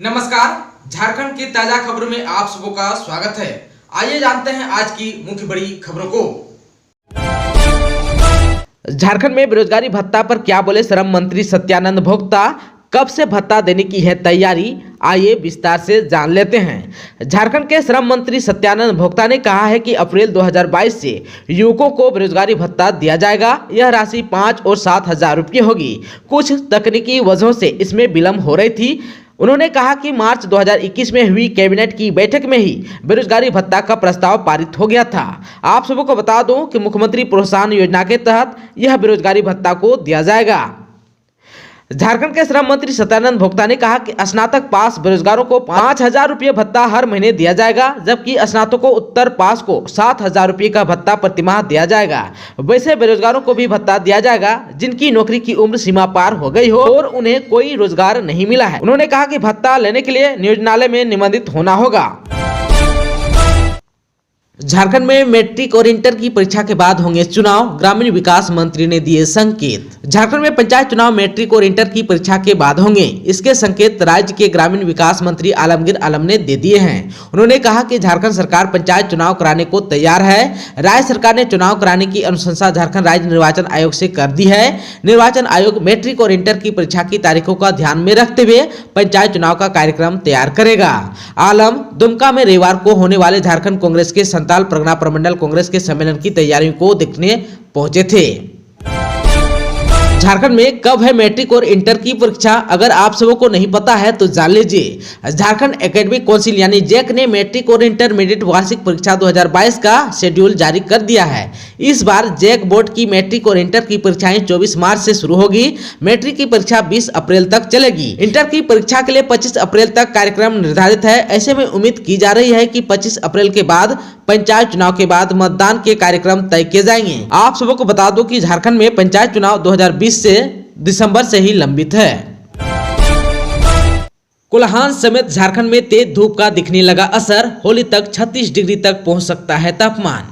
नमस्कार, झारखंड की ताजा खबरों में आप सबों का स्वागत है। आइए जानते हैं आज की मुख्य बड़ी खबरों को। झारखंड में बेरोजगारी भत्ता पर क्या बोले श्रम मंत्री सत्यानंद भोक्ता, कब से भत्ता देने की है तैयारी, आइए विस्तार से जान लेते हैं। झारखंड के श्रम मंत्री सत्यानंद भोक्ता ने कहा है कि अप्रैल 2022 से युवकों को बेरोजगारी भत्ता दिया जाएगा। यह राशि 5 और 7 हजार रुपये होगी। कुछ तकनीकी वजहों से इसमें विलंब हो रही थी। उन्होंने कहा कि मार्च 2021 में हुई कैबिनेट की बैठक में ही बेरोजगारी भत्ता का प्रस्ताव पारित हो गया था। आप सबको को बता दूं कि मुख्यमंत्री प्रोत्साहन योजना के तहत यह बेरोजगारी भत्ता को दिया जाएगा। झारखंड के श्रम मंत्री सत्यानंद भोक्ता ने कहा कि स्नातक पास बेरोजगारों को 5 हजार रुपये भत्ता हर महीने दिया जाएगा, जबकि स्नातकों उत्तर पास को 7 हजार रुपये का भत्ता प्रतिमाह दिया जाएगा। वैसे बेरोजगारों को भी भत्ता दिया जाएगा जिनकी नौकरी की उम्र सीमा पार हो गई हो और उन्हें कोई रोजगार नहीं मिला है। उन्होंने कहा कि भत्ता लेने के लिए नियोजनालय में निबंधित होना होगा। झारखंड में मैट्रिक और इंटर की परीक्षा के बाद होंगे चुनाव, ग्रामीण विकास मंत्री ने दिए संकेत। झारखंड में पंचायत चुनाव मैट्रिक और इंटर की परीक्षा के बाद होंगे, इसके संकेत राज्य के ग्रामीण विकास मंत्री आलमगीर आलम ने दे दिए हैं। उन्होंने कहा कि झारखंड सरकार पंचायत चुनाव कराने को तैयार है। राज्य सरकार ने चुनाव कराने की अनुशंसा झारखंड राज्य निर्वाचन आयोग से कर दी है। निर्वाचन आयोग मैट्रिक और इंटर की परीक्षा की तारीखों का ध्यान में रखते हुए पंचायत चुनाव का कार्यक्रम तैयार करेगा। आलम दुमका में रविवार को होने वाले झारखंड कांग्रेस के संताल परगना प्रमंडल कांग्रेस के सम्मेलन की तैयारियों को देखने पहुंचे थे। झारखंड में कब है मैट्रिक और इंटर की परीक्षा, अगर आप सबों को नहीं पता है तो जान लीजिए। झारखंड एकेडमिक काउंसिल यानी जैक ने मैट्रिक और इंटरमीडिएट वार्षिक परीक्षा 2022 का शेड्यूल जारी कर दिया है। इस बार जैक बोर्ड की मैट्रिक और इंटर की परीक्षाएं 24 मार्च से शुरू होगी। मैट्रिक की परीक्षा 20 अप्रैल तक चलेगी। इंटर की परीक्षा के लिए 25 अप्रैल तक कार्यक्रम निर्धारित है। ऐसे में उम्मीद की जा रही है कि 25 अप्रैल के बाद पंचायत चुनाव के बाद मतदान के कार्यक्रम तय किए जाएंगे। आप सबों को बता दो कि झारखंड में पंचायत चुनाव 2020 से दिसंबर से ही लंबित है। कोल्हान समेत झारखंड में तेज धूप का दिखने लगा असर, होली तक 36 डिग्री तक पहुंच सकता है तापमान।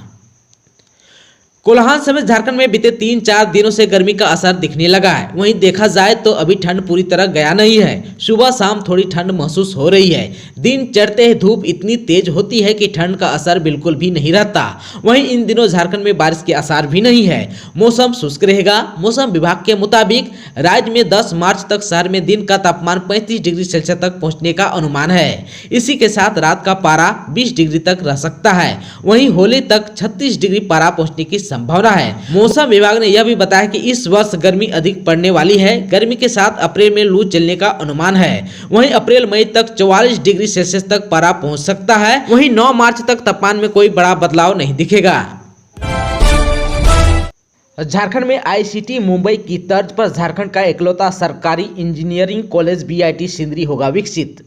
कोल्हान समेत झारखंड में बीते 3-4 दिनों से गर्मी का असर दिखने लगा है। वहीं देखा जाए तो अभी ठंड पूरी तरह गया नहीं है। सुबह शाम थोड़ी ठंड महसूस हो रही है। दिन चढ़ते ही धूप इतनी तेज होती है कि ठंड का असर बिल्कुल भी नहीं रहता। वहीं इन दिनों झारखंड में बारिश के आसार भी नहीं है। मौसम शुष्क रहेगा। मौसम विभाग के मुताबिक राज्य में 10 मार्च तक शहर में दिन का तापमान 35 डिग्री सेल्सियस तक पहुँचने का अनुमान है। इसी के साथ रात का पारा 20 डिग्री तक रह सकता है। वहीं होली तक 36 डिग्री पारा पहुँचने की संभावना है। मौसम विभाग ने यह भी बताया कि इस वर्ष गर्मी अधिक पड़ने वाली है। गर्मी के साथ अप्रैल में लू चलने का अनुमान है। वहीं अप्रैल मई तक 44 डिग्री सेल्सियस तक पारा पहुंच सकता है। वहीं 9 मार्च तक तापमान में कोई बड़ा बदलाव नहीं दिखेगा। झारखंड में आईसीटी मुंबई की तर्ज पर झारखंड का इकलौता सरकारी इंजीनियरिंग कॉलेज बीआईटी सिंदरी होगा विकसित।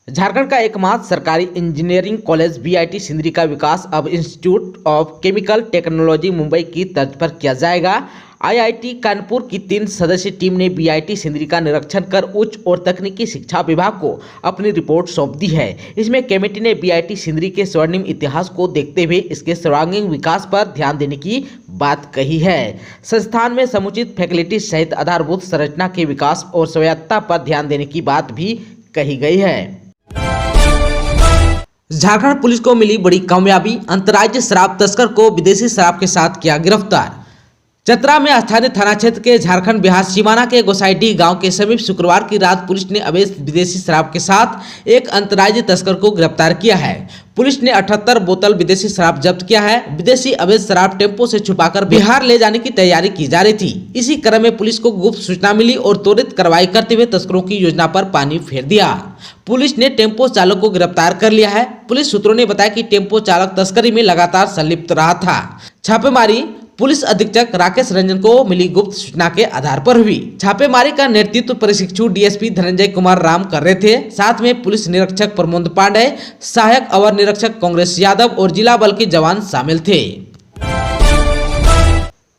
झारखंड का एकमात्र सरकारी इंजीनियरिंग कॉलेज बीआईटी सिंदरी का विकास अब institute of chemical technology Mumbai की तर्ज पर किया जाएगा। आईआईटी कानपुर की 3 सदस्यीय टीम ने बीआईटी सिंदरी का निरीक्षण कर उच्च और तकनीकी शिक्षा विभाग को अपनी रिपोर्ट सौंप दी है। इसमें कमेटी ने बीआईटी सिंदरी के स्वर्णिम इतिहास को देखते हुए इसके सर्वांगीण विकास पर ध्यान देने की बात कही है। संस्थान में समुचित फैकल्टी सहित आधारभूत संरचना के विकास और स्वायत्तता पर ध्यान देने की बात भी कही गई है। झारखंड पुलिस को मिली बड़ी कामयाबी, अंतर्राज्यीय शराब तस्कर को विदेशी शराब के साथ किया गिरफ्तार। चतरा में स्थानीय थाना क्षेत्र के झारखंड बिहार सीमाना के गोसाईडीह गांव के समीप शुक्रवार की रात पुलिस ने अवैध विदेशी शराब के साथ एक अंतर्राज्यीय तस्कर को गिरफ्तार किया है। पुलिस ने 78 बोतल विदेशी शराब जब्त किया है। विदेशी अवैध शराब टेम्पो से छुपाकर बिहार ले जाने की तैयारी की जा रही थी। इसी क्रम में पुलिस को गुप्त सूचना मिली और त्वरित कार्रवाई करते हुए तस्करों की योजना पर पानी फेर दिया। पुलिस ने टेम्पो चालक को गिरफ्तार कर लिया है। पुलिस सूत्रों ने बताया कि टेम्पो चालक तस्करी में लगातार संलिप्त रहा था। छापेमारी पुलिस अधीक्षक राकेश रंजन को मिली गुप्त सूचना के आधार पर हुई। छापेमारी का नेतृत्व प्रशिक्षु डीएसपी धनंजय कुमार राम कर रहे थे। साथ में पुलिस निरीक्षक प्रमोद पांडे, सहायक अवर निरीक्षक कांग्रेस यादव और जिला बल के जवान शामिल थे।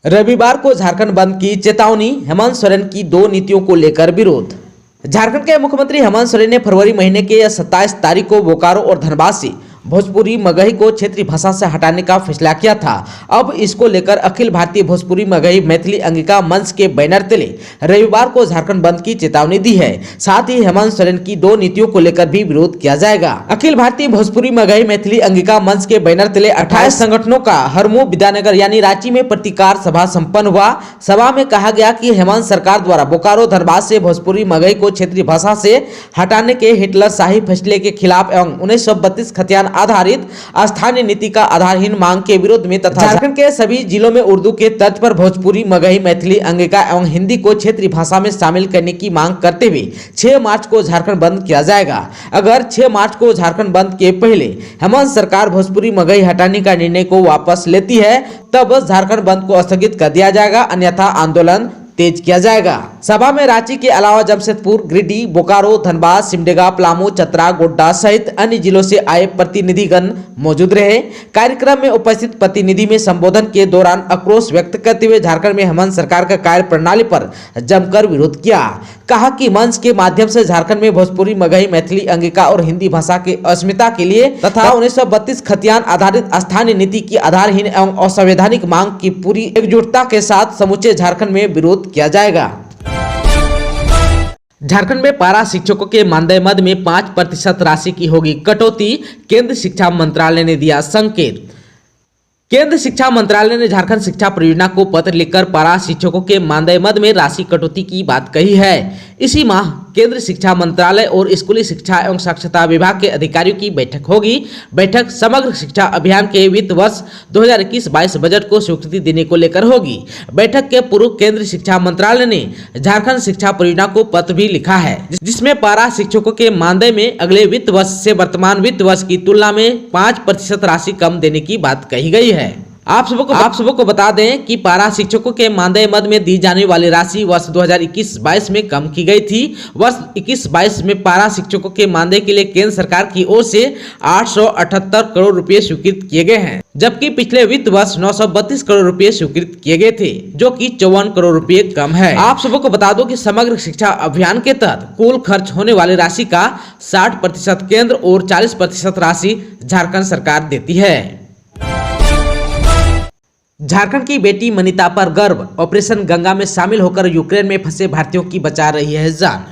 रविवार को झारखंड बंद की चेतावनी, हेमंत सोरेन की 2 नीतियों को लेकर विरोध। झारखंड के मुख्यमंत्री हेमंत सोरेन ने फरवरी महीने के 27 तारीख को बोकारो और धनबाद से भोजपुरी मगही को क्षेत्रीय भाषा से हटाने का फैसला किया था। अब इसको लेकर अखिल भारतीय भोजपुरी मगही मैथिली अंगिका मंच के बैनर तले रविवार को झारखंड बंद की चेतावनी दी है। साथ ही हेमंत सोरेन की 2 नीतियों को लेकर भी विरोध किया जाएगा। अखिल भारतीय भोजपुरी मगही मैथिली अंगिका मंच के बैनर तले 28 संगठनों का हरमू विद्यानगर यानी रांची में प्रतिकार सभा संपन्न हुआ। सभा में कहा गया कि हेमंत सरकार द्वारा बोकारो धनबाद से भोजपुरी मगही को क्षेत्रीय भाषा से हटाने के हिटलर शाही फैसले के खिलाफ एवं 1932 खतियान आधारित स्थानीय नीति का आधारहीन मांग के विरोध में तथा झारखंड के सभी जिलों में उर्दू के तर्ज पर भोजपुरी मगही मैथिली अंगिका एवं हिंदी को क्षेत्रीय भाषा में शामिल करने की मांग करते हुए 6 मार्च को झारखंड बंद किया जाएगा। अगर 6 मार्च को झारखंड बंद के पहले हेमंत सरकार भोजपुरी मगही हटाने का निर्णय को वापस लेती है तब झारखंड बंद को स्थगित कर दिया जाएगा, अन्यथा आंदोलन तेज किया जाएगा। सभा में रांची के अलावा जमशेदपुर, गिरिडीह, बोकारो, धनबाद, सिमडेगा, पलामू, चतरा, गोड्डा सहित अन्य जिलों से आए प्रतिनिधिगण मौजूद रहे। कार्यक्रम में उपस्थित प्रतिनिधि में संबोधन के दौरान आक्रोश व्यक्त करते हुए झारखंड में हेमंत सरकार का कार्य प्रणाली पर जमकर विरोध किया। कहा कि मंच के माध्यम से झारखंड में भोजपुरी मगही मैथिली अंगिका और हिंदी भाषा के अस्मिता के लिए तथा 1932 खतियान आधारित स्थानीय नीति की आधारहीन एवं असंवैधानिक मांग की पूरी एकजुटता के साथ समूचे झारखंड में विरोध किया जाएगा। झारखंड में पारा शिक्षकों के मानदेय मद में 5% राशि की होगी कटौती, केंद्र शिक्षा मंत्रालय ने दिया संकेत। केंद्र शिक्षा मंत्रालय ने झारखंड शिक्षा परियोजना को पत्र लिखकर पारा शिक्षकों के मानदेय मद में राशि कटौती की बात कही है। इसी माह केंद्र शिक्षा मंत्रालय और स्कूली शिक्षा एवं साक्षरता विभाग के अधिकारियों की बैठक होगी। बैठक समग्र शिक्षा अभियान के वित्त वर्ष 2021-22 बजट को स्वीकृति देने को लेकर होगी। बैठक के पूर्व केंद्र शिक्षा मंत्रालय ने झारखंड शिक्षा परियोजना को पत्र भी लिखा है, जिसमें पारा शिक्षकों के मानदेय में अगले वित्त वर्ष से वर्तमान वित्त वर्ष की तुलना में 5% राशि कम देने की बात कही गई है। आप सबको बता दें कि पारा शिक्षकों के मानदेय मद में दी जाने वाली राशि वर्ष 2021-22 में कम की गई थी। वर्ष 21-22 में पारा शिक्षकों के मानदेय के लिए केंद्र सरकार की ओर से 878 करोड़ रुपए स्वीकृत किए गए हैं, जबकि पिछले वित्त वर्ष 932 करोड़ रुपए स्वीकृत किए गए थे, जो कि 54 करोड़ रुपए कम है। आप सबको बता दो कि समग्र शिक्षा अभियान के तहत कुल खर्च होने वाली राशि का 60% केंद्र और 40% राशि झारखंड सरकार देती है। झारखंड की बेटी मनीता पर गर्व, ऑपरेशन गंगा में शामिल होकर यूक्रेन में फंसे भारतीयों की बचा रही है जान।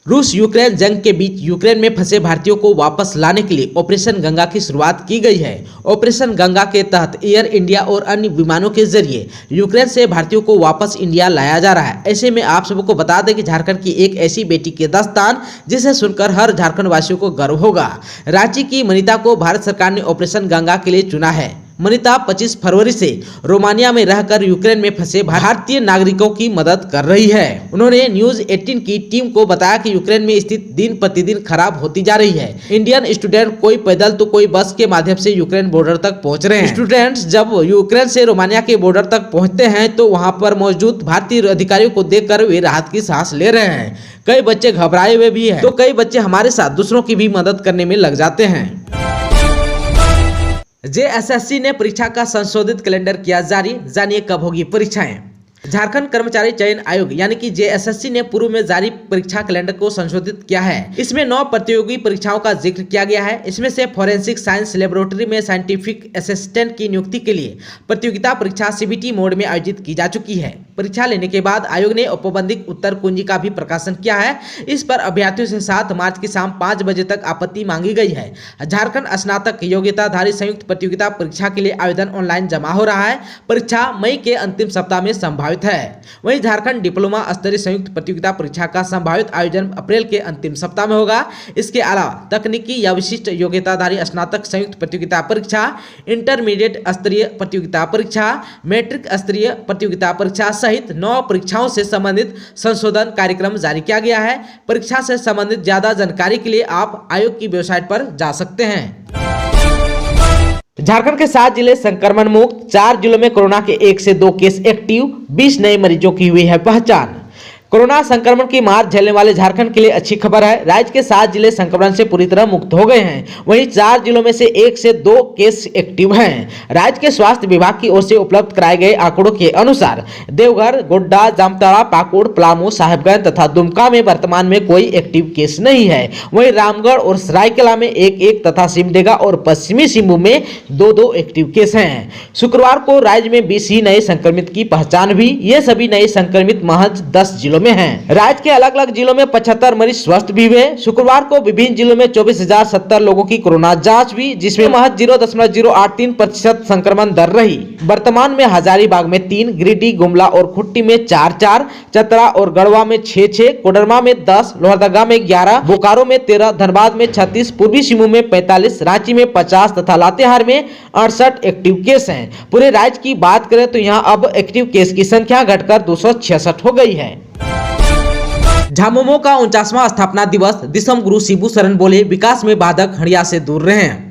रूस यूक्रेन जंग के बीच यूक्रेन में फंसे भारतीयों को वापस लाने के लिए ऑपरेशन गंगा की शुरुआत की गई है। ऑपरेशन गंगा के तहत एयर इंडिया और अन्य विमानों के जरिए यूक्रेन से भारतीयों को वापस इंडिया लाया जा रहा है। ऐसे में आप सबको बता दें कि झारखंड की एक ऐसी बेटी के दास्तान जिसे सुनकर हर झारखंड वासियों को गर्व होगा। रांची की मनीता को भारत सरकार ने ऑपरेशन गंगा के लिए चुना है। मनीता 25 फरवरी से रोमानिया में रहकर यूक्रेन में फंसे भारतीय नागरिकों की मदद कर रही है। उन्होंने न्यूज 18 की टीम को बताया कि यूक्रेन में स्थिति दिन प्रतिदिन खराब होती जा रही है। इंडियन स्टूडेंट कोई पैदल तो कोई बस के माध्यम से यूक्रेन बॉर्डर तक पहुंच रहे हैं। स्टूडेंट्स जब यूक्रेन से रोमानिया के बॉर्डर तक पहुंचते हैं तो वहां पर मौजूद भारतीय अधिकारियों को देखकर वे राहत की सांस ले रहे हैं। कई बच्चे घबराए हुए भी हैं, तो कई बच्चे हमारे साथ दूसरों की भी मदद करने में लग जाते हैं। जेएसएससी ने परीक्षा का संशोधित कैलेंडर किया जारी, जानिए कब होगी परीक्षाएं। झारखंड कर्मचारी चयन आयोग यानी कि जेएसएससी ने पूर्व में जारी परीक्षा कैलेंडर को संशोधित किया है। इसमें 9 प्रतियोगी परीक्षाओं का जिक्र किया गया है। इसमें से फॉरेंसिक साइंस लेबोरेटरी में साइंटिफिक असिस्टेंट की नियुक्ति के लिए प्रतियोगिता परीक्षा सीबीटी मोड में आयोजित की जा चुकी है। परीक्षा लेने के बाद आयोग ने औपबंधिक उत्तर कुंजी का भी प्रकाशन किया है। इस पर अभ्यर्थियों से 7 मार्च की शाम 5 बजे तक आपत्ति मांगी गई है। झारखंड स्नातक योग्यताधारी संयुक्त प्रतियोगिता परीक्षा के लिए आवेदन ऑनलाइन जमा हो रहा है। परीक्षा मई के अंतिम सप्ताह में संभावित है। वहीं झारखंड डिप्लोमा स्तरीय संयुक्त प्रतियोगिता परीक्षा का संभावित आयोजन अप्रैल के अंतिम सप्ताह में होगा। इसके अलावा तकनीकी या विशिष्ट योग्यताधारी स्नातक संयुक्त प्रतियोगिता परीक्षा, इंटरमीडिएट स्तरीय प्रतियोगिता परीक्षा, मैट्रिक स्तरीय प्रतियोगिता परीक्षा सहित 9 परीक्षाओं से संबंधित संशोधन कार्यक्रम जारी किया गया है। परीक्षा से संबंधित ज्यादा जानकारी के लिए आप आयोग की वेबसाइट पर जा सकते हैं। झारखंड के 7 जिले संक्रमण मुक्त, 4 जिलों में कोरोना के 1 से 2 केस एक्टिव, 20 नए मरीजों की हुई है पहचान। कोरोना संक्रमण की मार झेलने वाले झारखंड के लिए अच्छी खबर है। राज्य के 7 जिले संक्रमण से पूरी तरह मुक्त हो गए हैं। वहीं 4 जिलों में से 1 से 2 केस एक्टिव हैं। राज्य के स्वास्थ्य विभाग की ओर से उपलब्ध कराए गए आंकड़ों के अनुसार देवघर, गोड्डा, जामताड़ा, पाकुड़, पलामू, साहेबगंज तथा दुमका में वर्तमान में कोई एक्टिव केस नहीं है। वहीं रामगढ़ और सरायकेला में 1-1 तथा सिमडेगा और पश्चिमी सिंहभूम में 2-2 एक्टिव केस हैं। शुक्रवार को राज्य में 20 ही नए संक्रमित की पहचान हुई। ये सभी नए संक्रमित महज 10 जिलों में हैं। राज्य के अलग अलग जिलों में 75 मरीज स्वस्थ भी हुए। शुक्रवार को विभिन्न जिलों में 24,070 लोगों की कोरोना जांच हुई, जिसमें महज 0.083% संक्रमण दर रही। वर्तमान में हजारीबाग में 3, गिरिडीह, गुमला और खुट्टी में 4-4, चतरा और गढ़वा में 6-6, कोडरमा में 10, लोहरदगा में 11, बोकारो में 13, धनबाद में 36, पूर्वी सिंहभूम में 45, रांची में 50 तथा लातेहार में 68 एक्टिव केस हैं। पूरे राज्य की बात करें तो यहां अब एक्टिव केस की संख्या घटकर 266 हो गई है। झामुमो का 49वां स्थापना दिवस, दिसम गुरु शिबू शरण बोले, विकास में बाधक हड़िया से दूर रहें।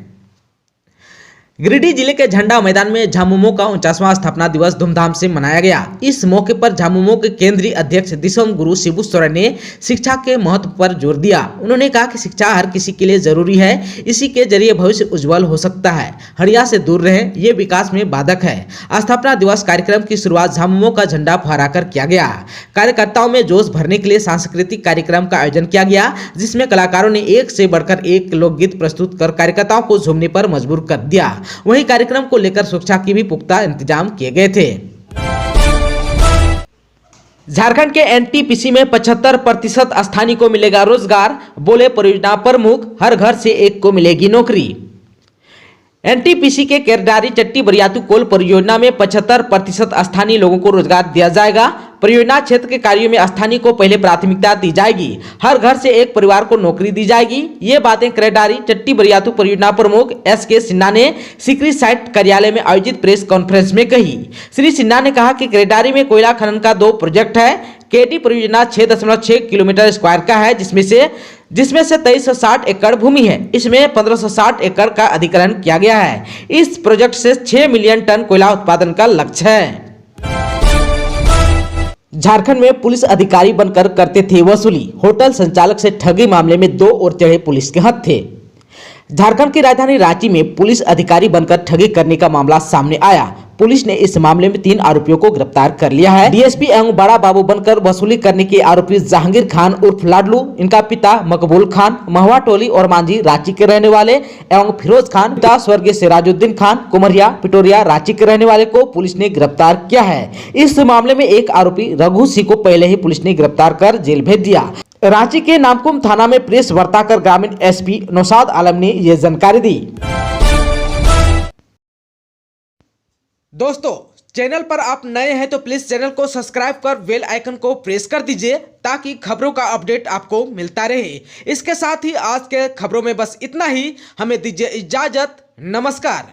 गिरिडीह जिले के झंडा मैदान में झामुमो का 49वां स्थापना दिवस धूमधाम से मनाया गया। इस मौके पर झामुमो के केंद्रीय अध्यक्ष दिसम गुरु शिबू सोरेन ने शिक्षा के महत्व पर जोर दिया। उन्होंने कहा कि शिक्षा हर किसी के लिए जरूरी है, इसी के जरिए भविष्य उज्जवल हो सकता है। हड़िया से दूर रहे, ये विकास में बाधक है। स्थापना दिवस कार्यक्रम की शुरुआत झामुमो का झंडा फहराकर किया गया। कार्यकर्ताओं में जोश भरने के लिए सांस्कृतिक कार्यक्रम का आयोजन किया गया, जिसमें कलाकारों ने एक से बढ़कर एक लोकगीत प्रस्तुत कर कार्यकर्ताओं को झूमने पर मजबूर कर दिया। वहीं कार्यक्रम को लेकर सुरक्षा के भी पुख्ता इंतजाम किए गए थे। झारखंड के एनटीपीसी में 75% स्थानीय को मिलेगा रोजगार, बोले परियोजना प्रमुख। हर घर से एक को मिलेगी नौकरी। एनटीपीसी के केरडारी चट्टी बरियातू कोल परियोजना में 75% स्थानीय लोगों को रोजगार दिया जाएगा। परियोजना क्षेत्र के कार्यों में स्थानीय को पहले प्राथमिकता दी जाएगी। हर घर से एक परिवार को नौकरी दी जाएगी। ये बातें केरडारी चट्टी बरियातू परियोजना प्रमुख SK सिन्हा ने सिकरी साइट कार्यालय में आयोजित प्रेस कॉन्फ्रेंस में कही। श्री सिन्हा ने कहा कि केरडारी में कोयला खनन का 2 प्रोजेक्ट है। केटी परियोजना 6.6 किलोमीटर स्क्वायर का है, जिसमें से 2360 एकड़ भूमि है। इसमें 1560 एकड़ का अधिग्रहण किया गया है। इस प्रोजेक्ट से 6 मिलियन टन कोयला उत्पादन का लक्ष्य है। झारखंड में पुलिस अधिकारी बनकर करते थे वसूली, होटल संचालक से ठगी मामले में 2 और चढ़े पुलिस के हाथ थे। झारखंड की राजधानी रांची में पुलिस अधिकारी बनकर ठगी करने का मामला सामने आया। पुलिस ने इस मामले में 3 आरोपियों को गिरफ्तार कर लिया है। डीएसपी एवं बड़ा बाबू बनकर वसूली करने के आरोपी जहांगीर खान उर्फ लाडलू, इनका पिता मकबूल खान महवा टोली और मांझी रांची के रहने वाले, एवं फिरोज खान पिता स्वर्गीय सिराजुद्दीन खान कुमरिया पिटोरिया रांची के रहने वाले को पुलिस ने गिरफ्तार किया है। इस मामले में एक आरोपी रघु सिंह को पहले ही पुलिस ने गिरफ्तार कर जेल भेज दिया। रांची के नामकुम थाना में प्रेस वार्ता कर ग्रामीण एसपी नौशाद आलम ने यह जानकारी दी। दोस्तों, चैनल पर आप नए हैं तो प्लीज चैनल को सब्सक्राइब कर बेल आइकन को प्रेस कर दीजिए, ताकि खबरों का अपडेट आपको मिलता रहे। इसके साथ ही आज के खबरों में बस इतना ही। हमें दीजिए इजाजत। नमस्कार।